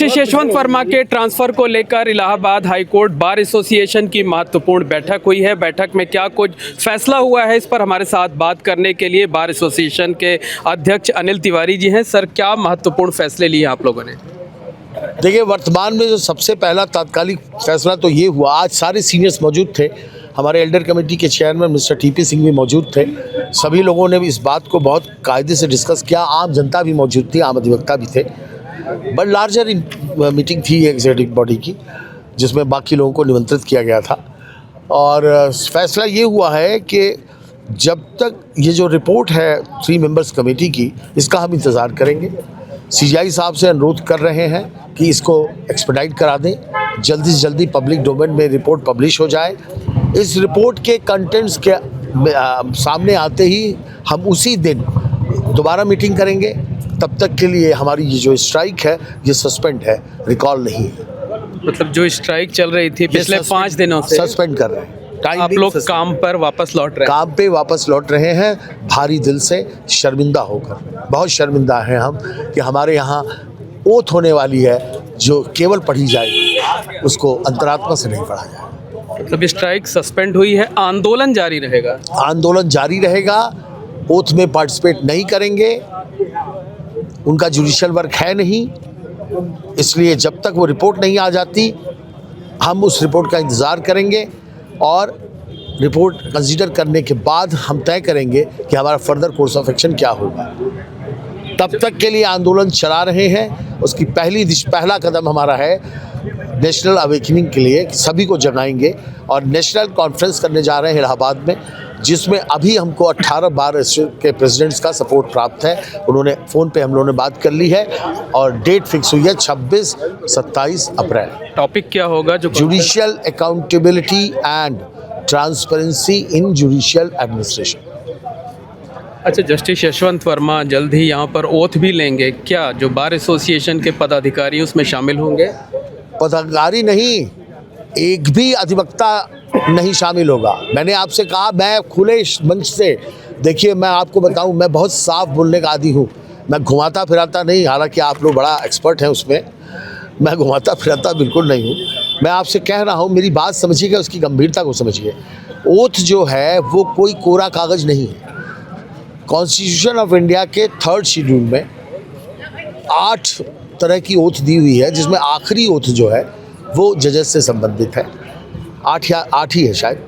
Justice Yashwant Verma के transfer को लेकर इलाहाबाद हाईकोर्ट बार एसोसिएशन की महत्वपूर्ण बैठक हुई है। बैठक में क्या कुछ फैसला हुआ है, इस पर हमारे साथ बात करने के लिए बार एसोसिएशन के अध्यक्ष अनिल तिवारी जी हैं। सर, क्या महत्वपूर्ण फैसले लिए आप लोगों ने? देखिए, वर्तमान में जो सबसे पहला तात्कालिक फैसला तो ये हुआ, आज सारे सीनियर्स मौजूद थे, हमारे एल्डर कमेटी के चेयरमैन मिस्टर टीपी सिंह भी मौजूद थे। सभी लोगों ने भी इस बात को बहुत कायदे से डिस्कस किया, आम जनता भी मौजूद थी, आम अधिवक्ता भी थे। बट लार्जर मीटिंग थी एग्जीक्यूटिव बॉडी की, जिसमें बाकी लोगों को निमंत्रित किया गया था। और फैसला ये हुआ है कि जब तक ये जो रिपोर्ट है 3 मेंबर्स कमेटी की, इसका हम इंतज़ार करेंगे। सीजीआई साहब से अनुरोध कर रहे हैं कि इसको एक्सपेडाइट करा दें, जल्दी से जल्दी पब्लिक डोमेन में रिपोर्ट पब्लिश हो जाए। इस रिपोर्ट के कंटेंट्स के सामने आते ही हम उसी दिन दोबारा मीटिंग करेंगे। तब तक के लिए हमारी ये जो स्ट्राइक है ये सस्पेंड है, रिकॉल नहीं है। मतलब जो स्ट्राइक चल रही थी पिछले 5 दिनों से सस्पेंड कर रहे हैं। आप लोग काम पर वापस लौट रहे हैं? काम पे वापस लौट रहे हैं, भारी दिल से, शर्मिंदा होकर। बहुत शर्मिंदा हैं हम कि हमारे यहाँ ओथ होने वाली है जो केवल पढ़ी जाएगी, उसको अंतरात्मा से नहीं पढ़ा जाए। मतलब स्ट्राइक सस्पेंड हुई है, आंदोलन जारी रहेगा? आंदोलन जारी रहेगा, ओथ में पार्टिसिपेट नहीं करेंगे, उनका जुडिशियल वर्क है नहीं, इसलिए जब तक वो रिपोर्ट नहीं आ जाती हम उस रिपोर्ट का इंतज़ार करेंगे और रिपोर्ट कंसीडर करने के बाद हम तय करेंगे कि हमारा फर्दर कोर्स ऑफ एक्शन क्या होगा। तब तक के लिए आंदोलन चला रहे हैं। उसकी पहला कदम हमारा है नेशनल अवेकनिंग के लिए, सभी को जगाएंगे और नेशनल कॉन्फ्रेंस करने जा रहे हैं इलाहाबाद में, जिसमें अभी हमको 18 बार के प्रेसिडेंट्स का सपोर्ट प्राप्त है। उन्होंने फ़ोन पे हम लोगों ने बात कर ली है और डेट फिक्स हुई है 26-27 अप्रैल। टॉपिक क्या होगा? जो judicial accountability and transparency in judicial administration. अच्छा, जस्टिस यशवंत वर्मा जल्द ही यहाँ पर ओथ भी लेंगे, क्या जो बार एसोसिएशन के पदाधिकारी उसमें शामिल होंगे? पदाधिकारी नहीं, एक भी अधिवक्ता नहीं शामिल होगा। मैंने आपसे कहा, मैं खुले मंच से, देखिए मैं आपको बताऊं, मैं बहुत साफ बोलने का आदी हूं, मैं घुमाता फिराता नहीं। हालांकि आप लोग बड़ा एक्सपर्ट हैं उसमें, मैं घुमाता फिराता बिल्कुल नहीं हूं। मैं आपसे कह रहा हूं, मेरी बात समझिएगा, उसकी गंभीरता को समझिए। ओथ जो है वो कोई कोरा कागज़ नहीं है। कॉन्स्टिट्यूशन ऑफ इंडिया के 3rd शेड्यूल में 8 तरह की ओथ दी हुई है, जिसमें आखिरी ओथ जो है वो जजेस से संबंधित है। 8 ही है शायद,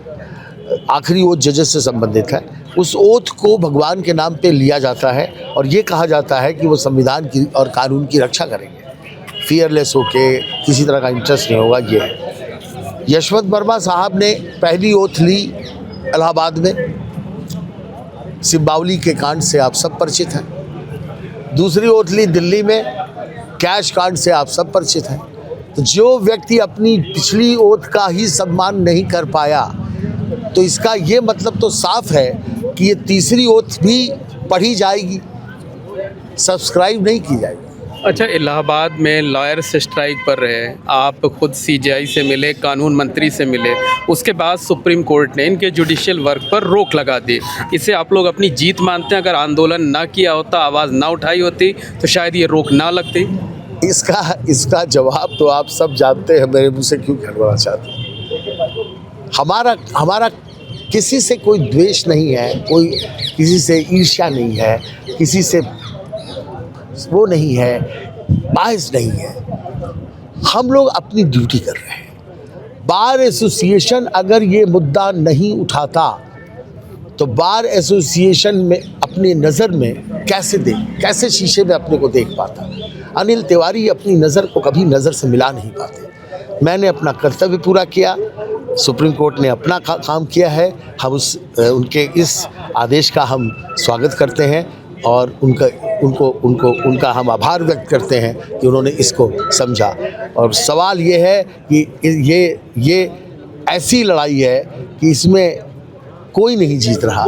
आखिरी ओथ जजेस से संबंधित है। उस ओथ को भगवान के नाम पे लिया जाता है और ये कहा जाता है कि वो संविधान की और कानून की रक्षा करेंगे, फियरलेस होके, किसी तरह का इंटरेस्ट नहीं होगा। ये है। यशवंत वर्मा साहब ने पहली ओथ ली इलाहाबाद में, सिंबावली के कांड से आप सब परिचित हैं। दूसरी ओथ ली दिल्ली में, कैश कांड से आप सब परिचित हैं। तो जो व्यक्ति अपनी पिछली ओथ का ही सम्मान नहीं कर पाया, तो इसका ये मतलब तो साफ है कि ये तीसरी ओथ भी पढ़ी जाएगी, सब्सक्राइब नहीं की जाएगी। अच्छा, इलाहाबाद में लॉयर्स स्ट्राइक पर रहे, आप खुद सीजीआई से मिले, कानून मंत्री से मिले, उसके बाद सुप्रीम कोर्ट ने इनके जुडिशियल वर्क पर रोक लगा दी। इसे आप लोग अपनी जीत मानते हैं? अगर आंदोलन ना किया होता, आवाज़ ना उठाई होती, तो शायद ये रोक ना लगती। इसका जवाब तो आप सब जानते हैं, मेरे मुँह से क्यों खिलवाना चाहते हैं। हमारा किसी से कोई द्वेष नहीं है, कोई किसी से ईर्ष्या नहीं है, किसी से वो नहीं है, बायस नहीं है। हम लोग अपनी ड्यूटी कर रहे हैं। बार एसोसिएशन अगर ये मुद्दा नहीं उठाता तो बार एसोसिएशन में अपनी नज़र में कैसे शीशे में अपने को देख पाता। अनिल तिवारी अपनी नज़र को कभी नज़र से मिला नहीं पाते। मैंने अपना कर्तव्य पूरा किया, सुप्रीम कोर्ट ने अपना काम किया है। हम उनके इस आदेश का हम स्वागत करते हैं और उनका हम आभार व्यक्त करते हैं कि उन्होंने इसको समझा। और सवाल ये है कि ये ऐसी लड़ाई है कि इसमें कोई नहीं जीत रहा,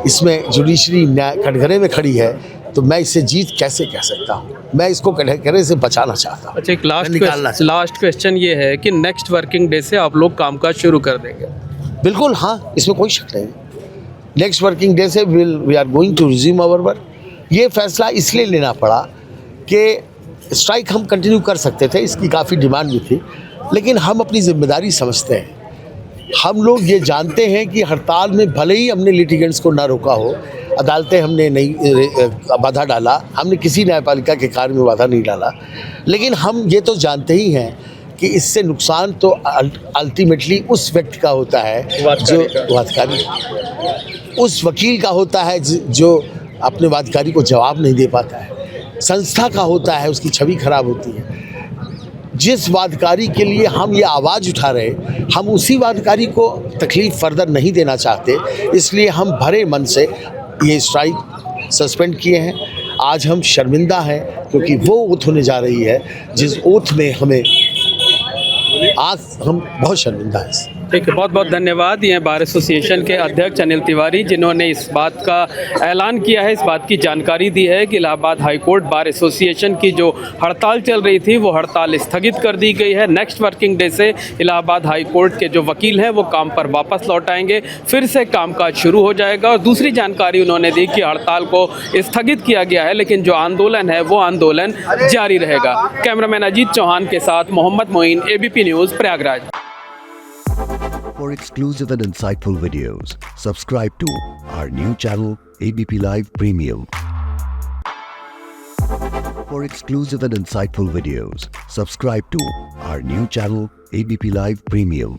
इसमें जुडिशरी न्याय कटघरे में खड़ी है, तो मैं इससे जीत कैसे कह सकता हूँ? मैं इसको कटघरे से बचाना चाहता हूँ। अच्छा, एक लास्ट क्वेश्चन ये है कि नेक्स्ट वर्किंग डे से आप लोग कामकाज शुरू कर देंगे? बिल्कुल हाँ, इसमें कोई शक नहीं। नेक्स्ट वर्किंग डे से we are going to resume our work. ये फैसला इसलिए लेना पड़ा कि स्ट्राइक हम कंटिन्यू कर सकते थे, इसकी काफ़ी डिमांड भी थी, लेकिन हम अपनी जिम्मेदारी समझते हैं। हम लोग ये जानते हैं कि हड़ताल में भले ही हमने लिटिगेंट्स को ना रोका हो, अदालतें हमने नहीं बाधा डाला, हमने किसी न्यायपालिका के कार्य में बाधा नहीं डाला, लेकिन हम ये तो जानते ही हैं कि इससे नुकसान तो अल्टीमेटली उस व्यक्ति का होता है जो वादकारी, उस वकील का होता है जो अपने वादकारी को जवाब नहीं दे पाता है, संस्था का होता है, उसकी छवि खराब होती है। जिस वादकारी के लिए हम ये आवाज़ उठा रहे, हम उसी वादकारी को तकलीफ़ फर्दर नहीं देना चाहते, इसलिए हम भरे मन से ये स्ट्राइक सस्पेंड किए हैं। आज हम शर्मिंदा हैं क्योंकि वो ओथ होने जा रही है जिस ओथ में हमें आज हम बहुत शर्मिंदा हैं। ठीक है, बहुत बहुत धन्यवाद। ये बार एसोसिएशन के अध्यक्ष अनिल तिवारी, जिन्होंने इस बात का ऐलान किया है, इस बात की जानकारी दी है कि Allahabad high court bar association की जो हड़ताल चल रही थी वो हड़ताल स्थगित कर दी गई है। नेक्स्ट वर्किंग डे से इलाहाबाद हाई कोर्ट के जो वकील हैं वो काम पर वापस लौट आएंगे, फिर से कामकाज शुरू हो जाएगा। और दूसरी जानकारी उन्होंने दी कि हड़ताल को स्थगित किया गया है, लेकिन जो आंदोलन है वो आंदोलन जारी रहेगा। कैमरामैन अजीत चौहान के साथ Mohammad Moin, ABP news, Prayagraj. For exclusive and insightful videos, subscribe to our new channel ABP Live Premium. For exclusive and insightful videos, subscribe to our new channel ABP Live Premium.